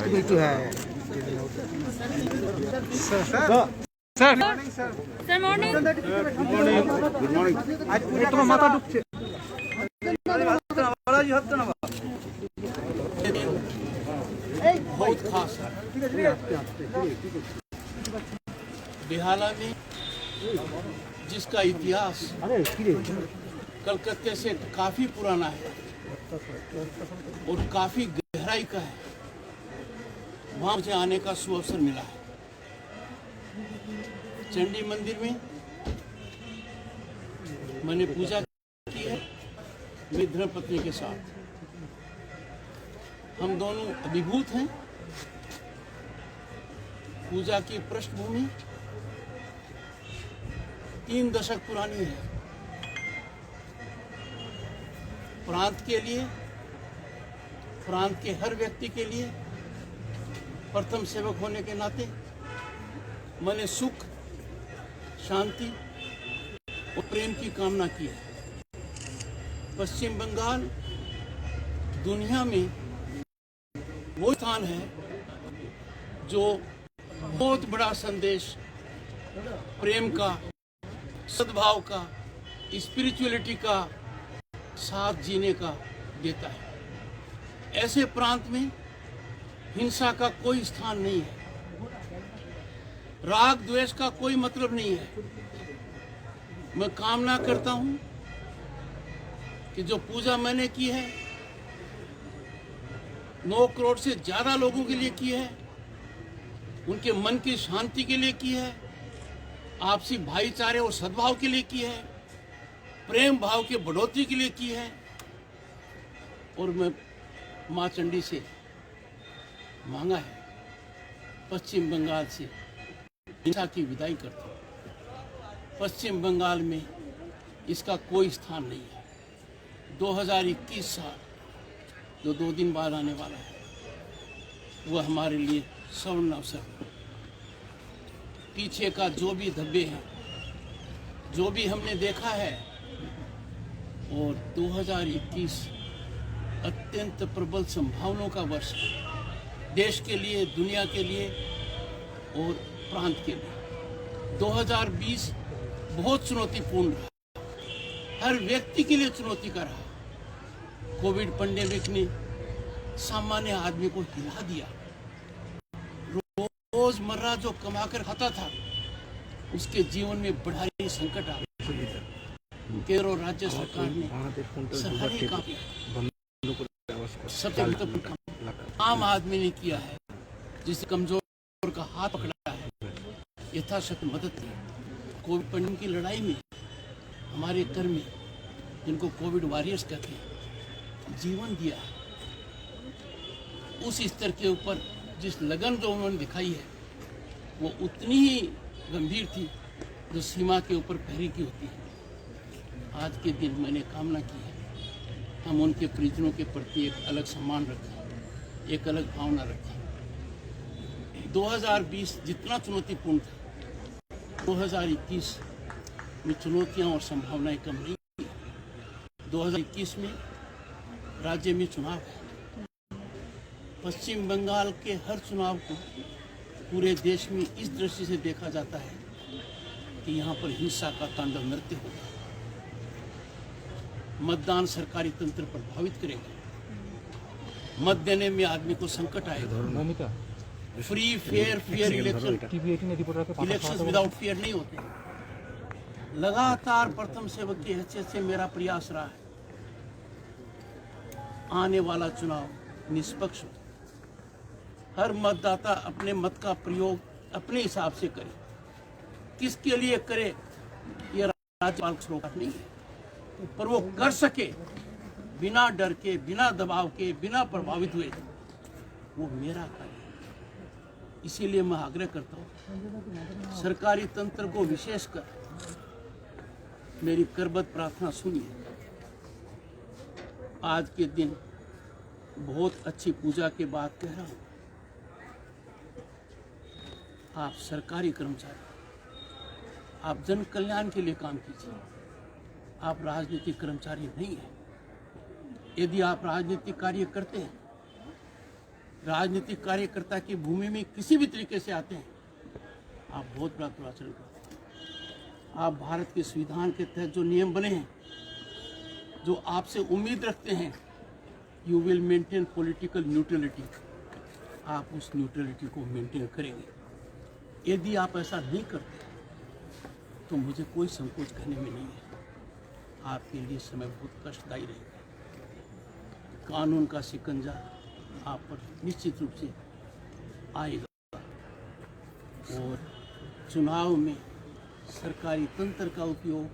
তুমি একটু হ্যাঁ sir sir morning good morning আজ তোমার মাথা ঢুকছে बहुत खास है। बेहाला में जिसका इतिहास कलकत्ते से काफी पुराना है और काफी गहराई का है, वहां मुझे आने का सुअवसर मिला है। चंडी मंदिर में मैंने पूजा की है मेरी धर्मपत्नी के साथ। हम दोनों अभिभूत हैं। पूजा की पृष्ठभूमि 3 दशक पुरानी है। प्रांत के लिए, प्रांत के हर व्यक्ति के लिए प्रथम सेवक होने के नाते मैंने सुख, शांति और प्रेम की कामना की है। पश्चिम बंगाल दुनिया में वो स्थान है जो बहुत बड़ा संदेश प्रेम का, सद्भाव का, स्पिरिचुअलिटी का, साथ जीने का देता है। ऐसे प्रांत में हिंसा का कोई स्थान नहीं है, राग द्वेष का कोई मतलब नहीं है। मैं कामना करता हूं कि जो पूजा मैंने की है 9 करोड़ से ज्यादा लोगों के लिए की है, उनके मन की शांति के लिए की है, आपसी भाईचारे और सद्भाव के लिए की है, प्रेम भाव के बढ़ोतरी के लिए की है। और मैं माँ चंडी से मांगा है, पश्चिम बंगाल से हिंसा की विदाई करता हूँ। पश्चिम बंगाल में इसका कोई स्थान नहीं है। 2021 साल जो 2 दिन बाद आने वाला है, वह हमारे लिए स्वर्ण अवसर। पीछे का जो भी धब्बे हैं, जो भी हमने देखा है, और 2021 अत्यंत प्रबल संभावनाओं का वर्ष है, देश के लिए, दुनिया के लिए और प्रांत के लिए। 2020 बहुत चुनौतीपूर्ण रहा, हर व्यक्ति के लिए चुनौती का रहा। कोविड पेंडेमिक ने सामान्य आदमी को हिला दिया। रोजमर्रा जो कमाकर खाता था उसके जीवन में बड़ा ही संकट आ गया। केंद्र और राज्य सरकार ने सरकारी काम सबसे महत्वपूर्ण काम आम आदमी ने किया है, जिसे कमजोर का हाथ पकड़ा है, यथाशक्ति मदद की। कोविड पेंडेमिक की लड़ाई में हमारे कर्मी, जिनको कोविड वॉरियर्स कहते हैं, जीवन दिया है। उस स्तर के ऊपर जिस लगन जो उन्होंने दिखाई है वो उतनी ही गंभीर थी जो सीमा के ऊपर पहरी की होती है। आज के दिन मैंने कामना की है हम उनके परिजनों के प्रति एक अलग सम्मान रखें, एक अलग भावना रखें। 2020 जितना चुनौतीपूर्ण था, 2021 में चुनौतियां और संभावनाएं कम नहीं। 2021 में राज्य में चुनाव है। पश्चिम बंगाल के हर चुनाव को पूरे देश में इस दृष्टि से देखा जाता है कि यहाँ पर हिंसा का तांडव नृत्य होगा। मतदान सरकारी तंत्र प्रभावित करेगा। मत देने में आदमी को संकट आएगा। Free fair election without fair नहीं होते। लगातार प्रथम सेवक की हैसियत से मेरा प्रयास रहा है आने वाला चुनाव निष्पक्ष हो। हर मतदाता अपने मत का प्रयोग अपने हिसाब से करे। किसके लिए करे ये राज्यपाल का रोक नहीं है, पर वो कर सके बिना डर के, बिना दबाव के, बिना प्रभावित हुए, वो मेरा कार्य है। इसीलिए मैं आग्रह करता हूँ सरकारी तंत्र को विशेषकर मेरी करबद्ध प्रार्थना सुनिए। आज के दिन बहुत अच्छी पूजा के बाद कह रहा हूँ, आप सरकारी कर्मचारी, आप जन कल्याण के लिए काम कीजिए। आप राजनीतिक कर्मचारी नहीं हैं। यदि आप राजनीतिक कार्य करते हैं, राजनीतिक कार्यकर्ता की भूमि में किसी भी तरीके से आते हैं, आप बहुत बड़ा दुराचरण करते हैं। आप भारत के संविधान के तहत जो नियम बने हैं, जो आपसे उम्मीद रखते हैं, you will maintain political neutrality, आप उस न्यूट्रलिटी को मेंटेन करेंगे। यदि आप ऐसा नहीं करते तो मुझे कोई संकोच कहने में नहीं है, आपके लिए समय बहुत कष्टदायी रहेगा। कानून का शिकंजा आप पर निश्चित रूप से आएगा और चुनाव में सरकारी तंत्र का उपयोग,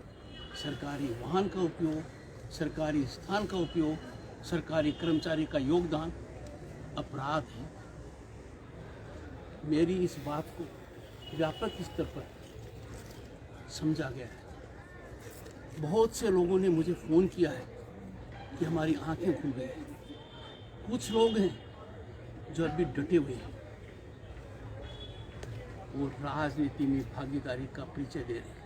सरकारी वाहन का उपयोग, सरकारी स्थान का उपयोग, सरकारी कर्मचारी का योगदान अपराध है। मेरी इस बात को व्यापक स्तर पर समझा गया है। बहुत से लोगों ने मुझे फ़ोन किया है कि हमारी आंखें खुल गई हैं। कुछ लोग हैं जो अभी डटे हुए हैं, वो राजनीति में भागीदारी का परिचय दे रहे हैं।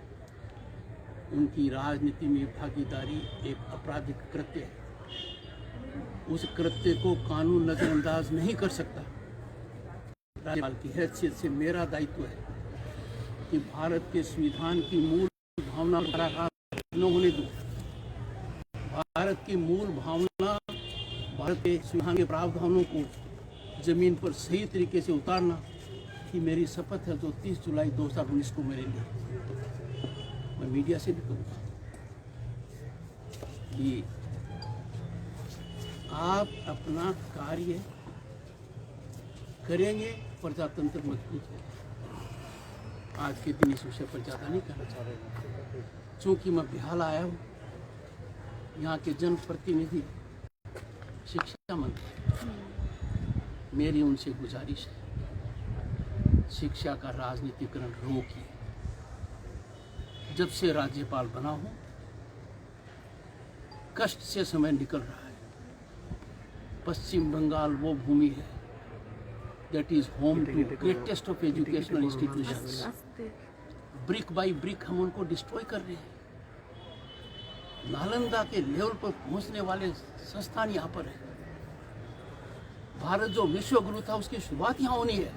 उनकी राजनीति में भागीदारी एक आपराधिक कृत्य है। उस कृत्य को कानून नजरअंदाज नहीं कर सकता। राज्यपाल की हैसियत से मेरा दायित्व है कि भारत के संविधान की मूल भावना न होने दो। भारत की मूल भावना, भारत के संविधान के प्रावधानों को जमीन पर सही तरीके से उतारना कि मेरी शपथ है जो 30 जुलाई 2019 को मेरे लिए, मैं मीडिया से भी कहूँगा कि आप अपना कार्य करेंगे, प्रजातंत्र मजबूत होगा। आज के दिन इस विषय पर ज़्यादा नहीं कहना चाह रहे, चूँकि मैं बिहार आया हूँ। यहाँ के जनप्रतिनिधि, शिक्षा मंत्री, मेरी उनसे गुजारिश है, शिक्षा का राजनीतिकरण रोकिए। जब से राज्यपाल बना हूँ, कष्ट से समय निकल रहा है। पश्चिम बंगाल वो भूमि है that is home to greatest of educational institutions. Brick by brick हम उनको डिस्ट्रॉय कर रहे हैं। नालंदा के लेवल पर पहुंचने वाले संस्थान यहाँ पर है। भारत जो विश्व गुरु था उसकी शुरुआत यहाँ होनी है,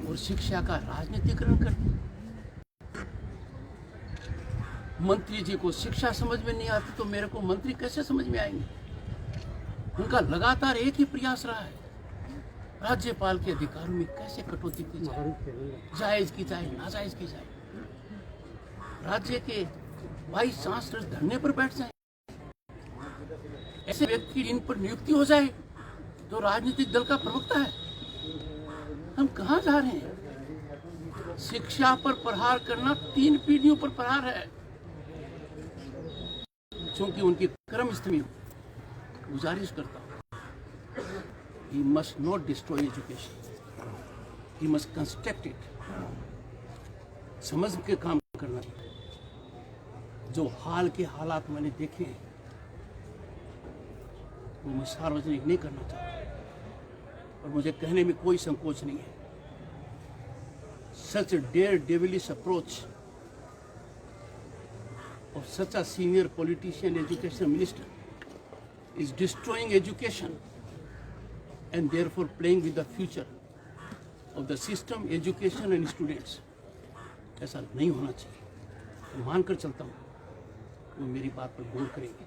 और शिक्षा का राजनीतिकरण कर दिया। मंत्री जी को शिक्षा समझ में नहीं आती तो मेरे को मंत्री कैसे समझ में आएंगे? उनका लगातार एक ही प्रयास रहा है, राज्यपाल के अधिकारों में कैसे कटौती की जाए, जायज की जाए, नाजायज की जाए। राज्य के वाइस चांसलर धरने पर बैठ जाए, ऐसे व्यक्ति इन पर नियुक्ति हो जाए जो राजनीतिक दल का प्रवक्ता है। हम कहाँ जा रहे हैं? शिक्षा पर प्रहार करना 3 पीढ़ियों पर प्रहार है। क्योंकि उनकी कर्मस्थली गुजारिश करता हूँ, he must not destroy education, he must construct it। समझ के काम करना। जो हाल के हालात मैंने देखे हैं वो मैं सार्वजनिक नहीं करना चाहता, और मुझे कहने में कोई संकोच नहीं है। Such a daredevilish approach of such a senior politician, education minister, is destroying education and therefore playing with the future of the system, education and students। ऐसा नहीं होना चाहिए। मैं मानकर चलता हूँ वो मेरी बात पर गौर करेंगे।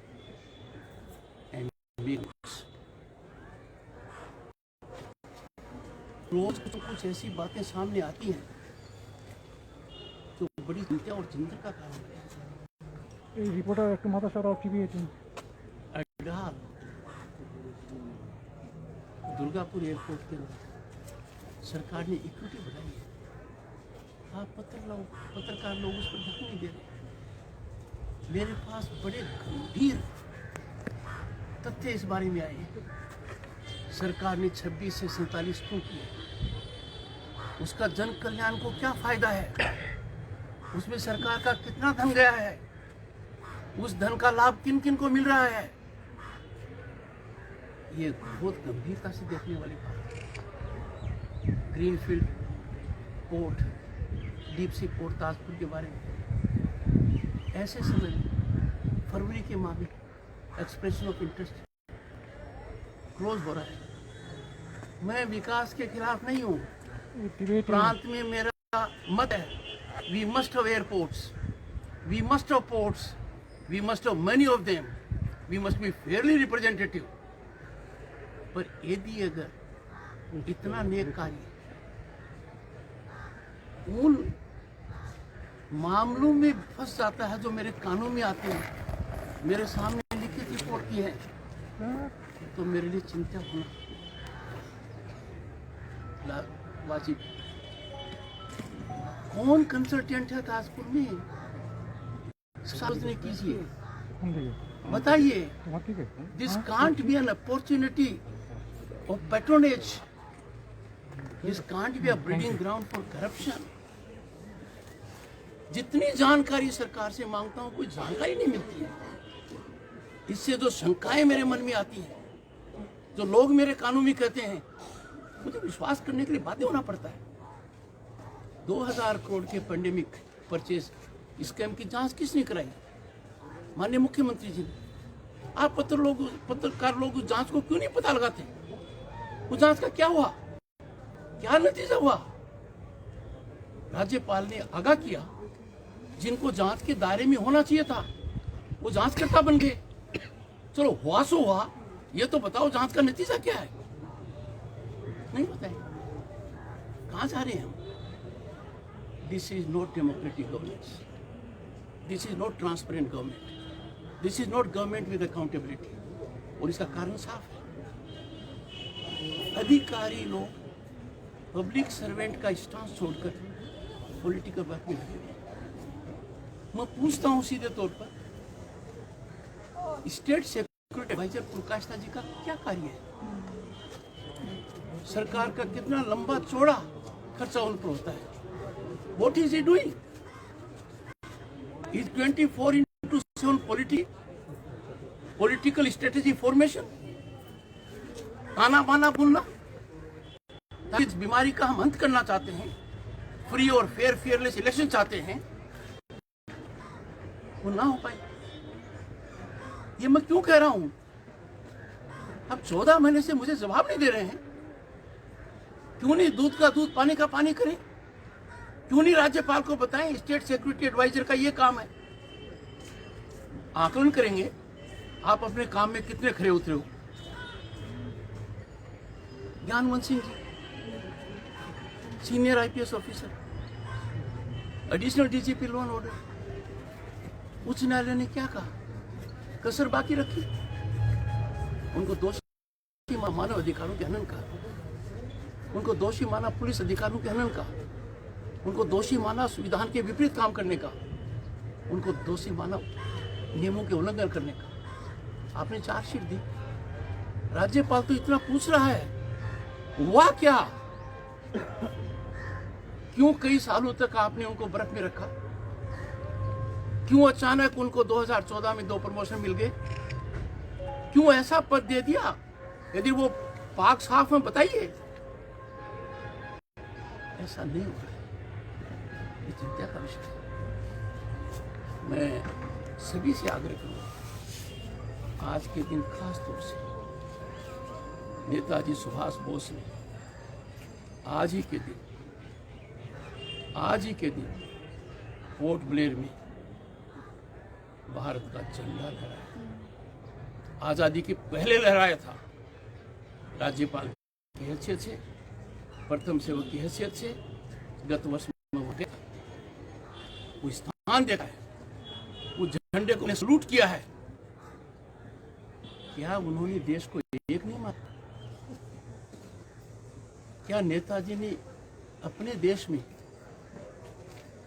रोज कुछ ऐसी बातें सामने आती हैं जो बड़ी चिंता और चिंता का कारण है। এই রিপোর্টার একটু মাথা সরাও, কি পেয়েছেন? अड्डाल दुर्गापुर एयरपोर्ट के अंदर सरकार ने इक्विटी बढ़ाई है। आप पत्रकार लोग उस पर ध्यान नहीं दे रहे। मेरे पास बड़े गंभीर तथ्य इस बारे में आए हैं। सरकार ने 26 से 47 क्यों किए? उसका जन कल्याण को क्या फायदा है? उसमें सरकार का कितना धन गया है? उस धन का लाभ किन किन को मिल रहा है? ये बहुत गंभीरता से देखने वाली बात है। Greenfield port, deep sea port Tajpur के बारे में ऐसे समय फरवरी के माह में एक्सप्रेशन ऑफ इंटरेस्ट क्लोज हो रहा है। मैं विकास के खिलाफ नहीं हूँ। प्रांत में मेरा मत है, we must have airports, we must have ports, we must have many of them, we must be fairly representative. पर यदि अगर इतना नेक कार्य उन मामलों में फंस जाता है जो मेरे कानों में आते हैं, मेरे सामने लिखित रिपोर्ट की है, तो मेरे लिए चिंता होना वाजिब। कौन कंसल्टेंट है ताजपुर में, सार्वजनिक कीजिए, बताइए। This can't be an opportunity of patronage, this can't be a breeding ground for corruption. जितनी जानकारी सरकार से मांगता हूं, कोई जानकारी नहीं मिलती है। इससे जो शंकाएं मेरे मन में आती हैं, जो लोग मेरे कानों में कहते हैं, मुझे विश्वास करने के लिए बाध्य होना पड़ता है। 2000 करोड़ के पेंडेमिक परचेज स्कैम की जांच किसने कराई? माननीय मुख्यमंत्री जी ने। आप पत्रकार लोग उस जांच को क्यों नहीं पता लगाते? उस जांच का क्या हुआ, क्या नतीजा हुआ? राज्यपाल ने आगाह किया, जिनको जांच के दायरे में होना चाहिए था वो जांचकर्ता बन गए। चलो हुआ सो हुआ, ये तो बताओ जांच का नतीजा क्या है? नहीं बताए। कहां जा रहे हैं हम? This is not democratic governance, this is not transparent government, this is not government with accountability. और इसका कारण साफ है, अधिकारी लोग पब्लिक सर्वेंट का स्टांस छोड़कर पॉलिटिकल वर्क में लगे हुए हैं। मैं पूछता हूं सीधे तौर पर, स्टेट सिक्योरिटी एडवाइजर प्रकाशता जी का क्या कार्य है? सरकार का कितना लंबा चौड़ा खर्चा उन पर होता है? What is he doing? Is 24/7 political strategy formation, ताना बाना बोलना? इस बीमारी का हम अंत करना चाहते हैं, फ्री और फेयरलेस इलेक्शन चाहते हैं, वो ना हो पाए। ये मैं क्यों कह रहा हूं? अब 14 महीने से मुझे जवाब नहीं दे रहे हैं। क्यों नहीं दूध का दूध, पानी का पानी करें? क्यों नहीं राज्यपाल को बताएं स्टेट सिक्योरिटी एडवाइजर का ये काम है? आकलन करेंगे आप अपने काम में कितने खरे उतरे हो। Gyanwant Singh ji, senior IPS officer, additional DGP law and order, उच्च न्यायालय ने क्या कहा? कसर बाकी रखी, उनको दोषी मानव अधिकारों के हनन का, उनको दोषी माना पुलिस अधिकारियों के हनन का, उनको दोषी माना संविधान के विपरीत काम करने का, उनको दोषी माना नियमों के उल्लंघन करने का। आपने चार्जशीट दी, राज्यपाल तो इतना पूछ रहा है, हुआ क्या? क्यों कई सालों तक आपने उनको बर्फ में रखा? क्यों अचानक उनको 2014 में 2 प्रमोशन मिल गए? क्यों ऐसा पद दे दिया? यदि वो पाक साफ में बताइए। ऐसा नहीं हो रहा है, ये चिंता का विषय है। मैं सभी से आग्रह करूंगा, आज के दिन खास तौर से नेताजी सुभाष बोस ने आज ही के दिन पोर्ट ब्लेयर में भारत का झंडा लहराया। आजादी के पहले लहराया था। राज्यपाल की हैसियत से, प्रथम सेवक की हैसियत से गत वर्ष में वो गया, वो स्थान देखा है, वो झंडे को सलूट किया है। क्या उन्होंने देश को एक नहीं माना? क्या नेताजी ने अपने देश में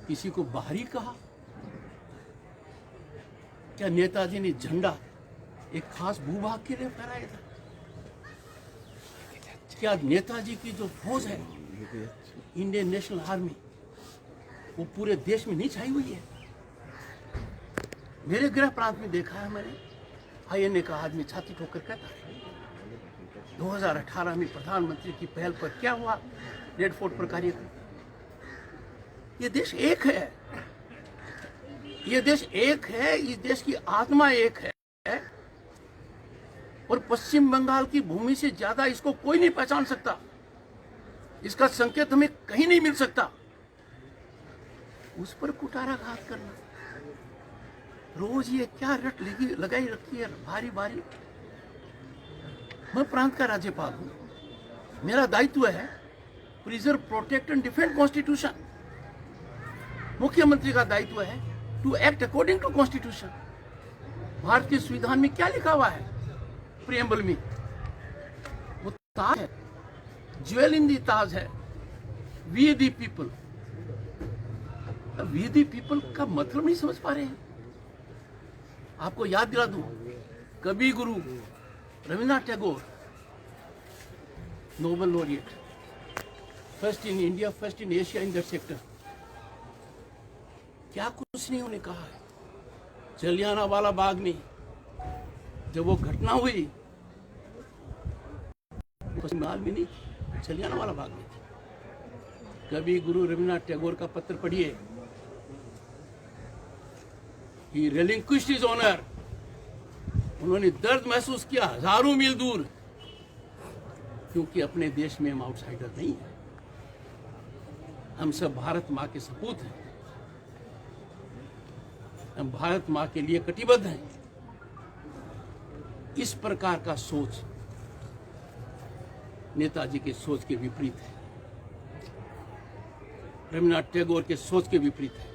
किसी को बाहरी कहा? क्या नेताजी ने झंडा एक खास भूभाग के लिए फहराया था? क्या नेताजी की जो फौज है, इंडियन नेशनल आर्मी, वो पूरे देश में नहीं छाई हुई है? मेरे गृह प्रांत में देखा है मैंने, आईएनए का आदमी छाती ठोकर कहता है 2018 में प्रधानमंत्री की पहल पर क्या हुआ, रेड फोर्ट पर कार्यक्रम। ये देश एक है, ये देश एक है, इस देश की आत्मा एक है। और पश्चिम बंगाल की भूमि से ज्यादा इसको कोई नहीं पहचान सकता। इसका संकेत हमें कहीं नहीं मिल सकता। उस पर कुठाराघात करना, रोज ये क्या रट लगाई रखी है भारी भारी। मैं प्रांत का राज्यपाल हूं, मेरा दायित्व है preserve, protect and defend constitution. मुख्यमंत्री का दायित्व है to act according to constitution. भारतीय संविधान में क्या लिखा हुआ है? प्रियम्बल में वो ताज है, ज्वेल इन दी ताज है, we the people. We the people का मतलब नहीं समझ पा रहे हैं। आपको याद दिला दूं, कवि गुरु Rabindranath Tagore, Nobel laureate, first in India, first in Asia in that sector. क्या कुछ नहीं उन्होंने कहा है। जलियांवाला बाग में जब वो घटना हुई, पश्चिम बंगाल में नहीं, जलियांवाला बाग में थी। कवि गुरु रविन्द्रनाथ टैगोर का पत्र पढ़िए। He relinquished his honor। उन्होंने दर्द महसूस किया हजारों मील दूर, क्योंकि अपने देश में हम आउटसाइडर नहीं है। हम सब भारत माँ के सपूत हैं। हम भारत माँ के लिए कटिबद्ध हैं। इस प्रकार का सोच नेताजी के सोच के विपरीत है, रविन्द्रनाथ टैगोर के सोच के विपरीत है,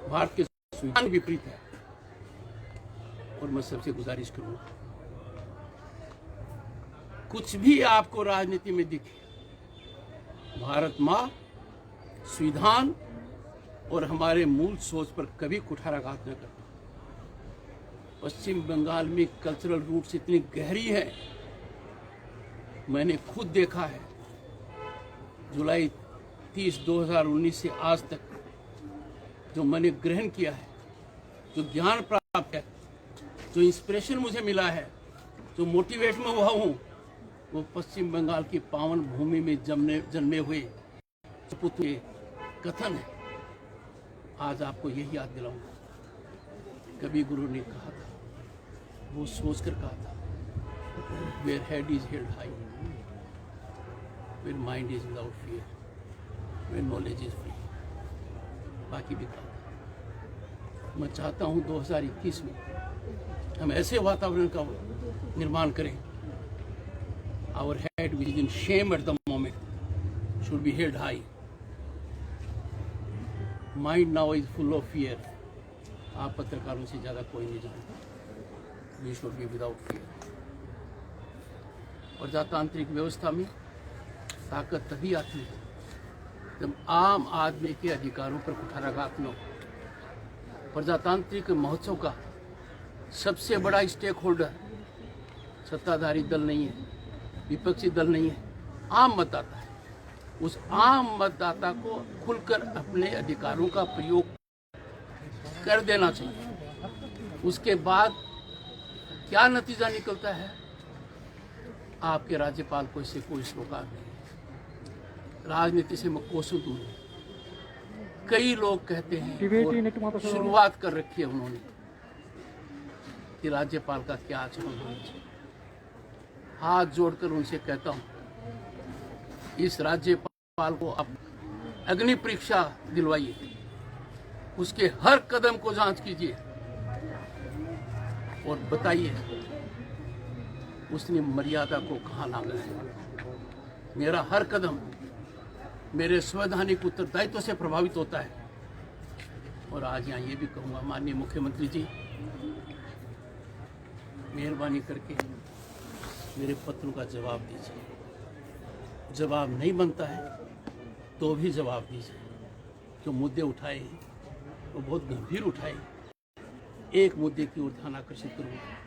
भारत के संविधान के विपरीत है। और मैं सबसे गुजारिश करूंगा, कुछ भी आपको राजनीति में दिखे, भारत माँ, संविधान और हमारे मूल सोच पर कभी कुठाराघात न करना। पश्चिम बंगाल में कल्चरल रूट्स इतनी गहरी है, मैंने खुद देखा है। जुलाई 30, 2019 से आज तक जो मैंने ग्रहण किया है, जो ज्ञान प्राप्त है, जो इंस्पिरेशन मुझे मिला है, जो मोटिवेट में हुआ हूँ, वो पश्चिम बंगाल की पावन भूमि में जन्मे हुए सपूत के कथन है। आज आपको यही याद दिलाऊंगा। कवि गुरु ने कहा था, वो सोचकर कहा था, where head is held high, where mind is without fear, where knowledge is free. बाकी भी कहा। मैं चाहता हूं 2021 में हम ऐसे वातावरण का निर्माण करें, our head which is in shame at the moment should be held high, mind now is full of fear. आप पत्रकारों से ज्यादा कोई नहीं जानता। We should be without fear. प्रजातांत्रिक व्यवस्था में ताकत तभी आती है जब आम आदमी के अधिकारों पर कुठाराघात न हो। प्रजातांत्रिक महोत्सव का सबसे बड़ा स्टेक होल्डर सत्ताधारी दल नहीं है, विपक्षी दल नहीं है, आम मतदाता है। उस आम मतदाता को खुलकर अपने अधिकारों का प्रयोग कर देना चाहिए। उसके बाद क्या नतीजा निकलता है, आपके राज्यपाल को इससे कोई सरोकार नहीं है। राजनीति से मैं कोसों दूर हूं। कई लोग कहते हैं, शुरुआत कर रखी है उन्होंने, कि राज्यपाल का क्या आचरण होना चाहिए। हाथ जोड़कर उनसे कहता हूं, इस राज्यपाल को आप अग्नि परीक्षा दिलवाइए, उसके हर कदम को जांच कीजिए और बताइए उसने मर्यादा को कहां लांघा है। मेरा हर कदम मेरे संवैधानिक उत्तरदायित्व से प्रभावित होता है। और आज यहाँ ये भी कहूँगा, माननीय मुख्यमंत्री जी, मेहरबानी करके मेरे पत्रों का जवाब दीजिए। जवाब नहीं बनता है तो भी जवाब दीजिए। जो मुद्दे उठाए हैं वो बहुत गंभीर उठाए। एक मुद्दे की ओर ध्यान आकर्षित करूँगा।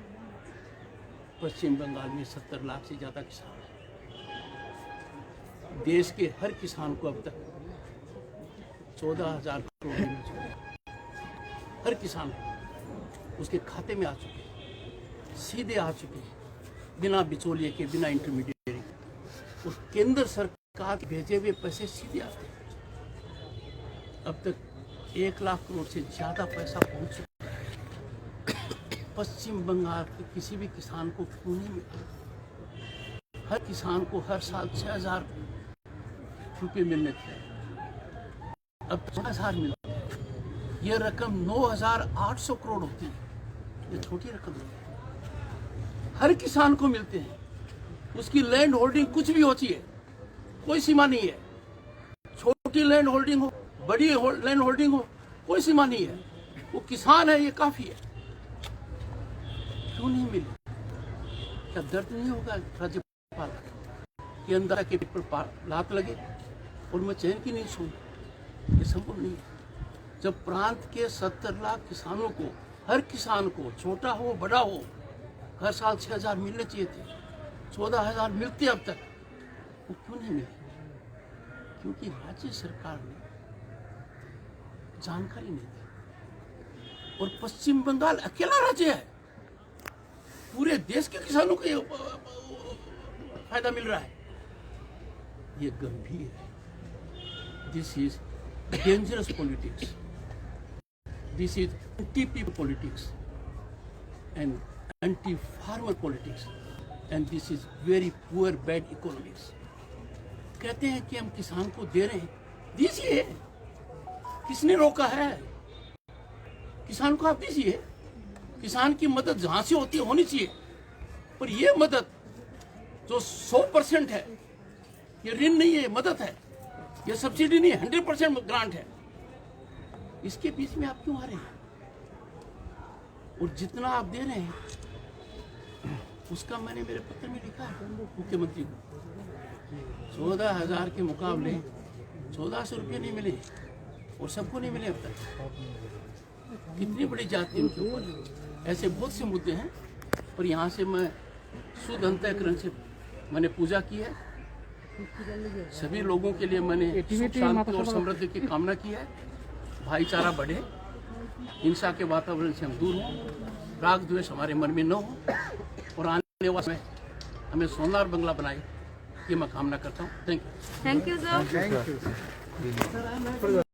पश्चिम बंगाल में 70 लाख से ज़्यादा किसान हैं। देश के हर किसान को अब तक 14,000 करोड़ मिल चुके हैं। हर किसान उसके खाते में आ चुके हैं, सीधे आ चुके हैं, बिना बिचौलिए के, बिना इंटरमीडिएट के। और केंद्र सरकार के भेजे हुए पैसे सीधे आते हैं। अब तक 1 लाख करोड़ से ज़्यादा पैसा पहुंच चुका है। पश्चिम बंगाल के किसी भी किसान को क्यों नहीं मिला? हर किसान को हर साल 6,000 रुपये मिलने थे, अब 4,000 मिलते हैं। ये रकम 9,800 करोड़ होती है, ये छोटी रकम नहीं है। हर किसान को मिलते हैं, उसकी लैंड होल्डिंग कुछ भी होती है, कोई सीमा नहीं है। छोटी लैंड होल्डिंग हो, बड़ी लैंड होल्डिंग हो, कोई सीमा नहीं है। वो किसान है, ये काफी है। क्यों नहीं मिले? क्या दर्द नहीं होगा राज्यपाल के अंदर के पेपर पर लात लगे और मैं चैन की नहीं सोऊं? ये संभव नहीं है। जब प्रांत के 70 लाख किसानों को, हर किसान को, छोटा हो बड़ा हो, हर साल 6,000 मिलने चाहिए थे, 14,000 मिलते अब तक, वो क्यों नहीं मिले? क्योंकि राज्य सरकार ने जानकारी नहीं दी। और पश्चिम बंगाल अकेला राज्य है, पूरे देश के किसानों को ये फायदा मिल रहा है। ये गंभीर है। This is dangerous politics, this is anti people politics and anti farmer politics, and this is very poor bad economics. कहते हैं कि हम किसान को दे रहे हैं, दीजिए, किसने रोका है? किसान को आप दीजिए। किसान की मदद जहां से होती है होनी चाहिए, पर यह मदद जो 100% है, ये ऋण नहीं है, मदद है, ये सब्सिडी नहीं है, 100% ग्रांट है। इसके बीच में आप क्यों आ रहे हैं? और जितना आप दे रहे हैं उसका मैंने मेरे पत्र में लिखा है मुख्यमंत्री को। 14,000 के मुकाबले 1,400 रुपये नहीं मिले और सबको नहीं मिले अब तक। कितनी बड़ी जाति उनके ऊपर। ऐसे बहुत से मुद्दे हैं, पर यहाँ से मैं शुद्ध अंतःकरण से मैंने पूजा की है। सभी लोगों के लिए मैंने सुख शांति और समृद्धि की कामना की है। भाईचारा बढ़े, हिंसा के वातावरण से हम दूर हों, राग द्वेष हमारे मन में न हो, और आने वाले में हमें सोनार बंगला बनाए, ये मैं कामना करता हूँ। Thank you. Thank you sir.